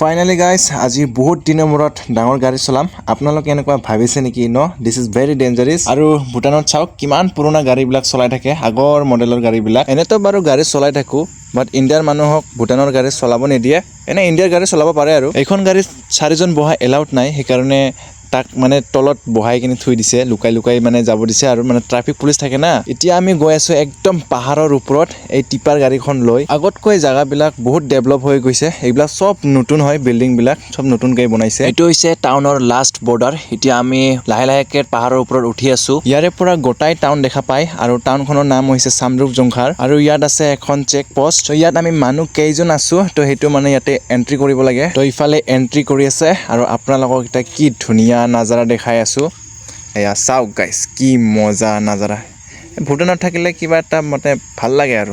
finally guys আজি বহুত দিনৰ মূৰত ডাঙৰ গাড়ী চলাম আপোনালোকে এনেকুৱা ভাবিছে নেকি ন দিস ইজ ভেৰি ডেঞ্জাৰাছ আৰু ভুটানত চাওক কিমান পুৰণা গাড়ীবিলাক চলাই থাকে আগৰ মডেলৰ গাড়ীবিলাক এনেতো বাৰু গাড়ী চলাই থাকো বাট ইণ্ডিয়াৰ মানুহক ভুটানৰ গাড়ী চলাব নিদিয়ে এনে ইণ্ডিয়াৰ গাড়ী চলাব পাৰে আৰু এইখন গাড়ীত 4জন বহা এলাউড নাই সেইকাৰণে তাক মানে তলত বহাই কিনে থৈ দিছে লুকাই মানে যাব দিছে আৰু মানে ট্ৰাফিক পুলিচ থাকে না এতিয়া আমি গৈ আছো একদম পাহাৰৰ ওপৰত এই টিপাৰ গাড়ীখন লৈ আগতকৈ জায়গাবিলাক বহুত ডেভেলপ হৈ গৈছে এইবিলাক সব নতুন হয় বিল্ডিং বিলাক সব নতুনকৈ বনাইছে এটো হৈছে টাউনৰ লাষ্ট বৰ্ডাৰ এতিয়া আমি লাহে পাহাৰৰ ওপৰত উঠি আছো ইয়াৰে পৰা গোটাই টাউন দেখা পায় আৰু টাউনখনৰ নাম হৈছে সামৰুক জংঘাৰ আৰু ইয়াত আছে এখন চেক পোষ্ট ইয়াত আমি মানুহ কেইজন আছো তো হেতু মানে ইয়াতে এন্ট্ৰি কৰিব লাগে তো ইফালে এন্ট্ৰি কৰি আছে আৰু আপোনালোকক এটা কি ধুনিয়া নাজাৰা দেখাই আছো এয়া চাওক গাইস কি মজা নাজাৰা ভুটানত থাকিলে কিবা এটা মতে ভাল লাগে আৰু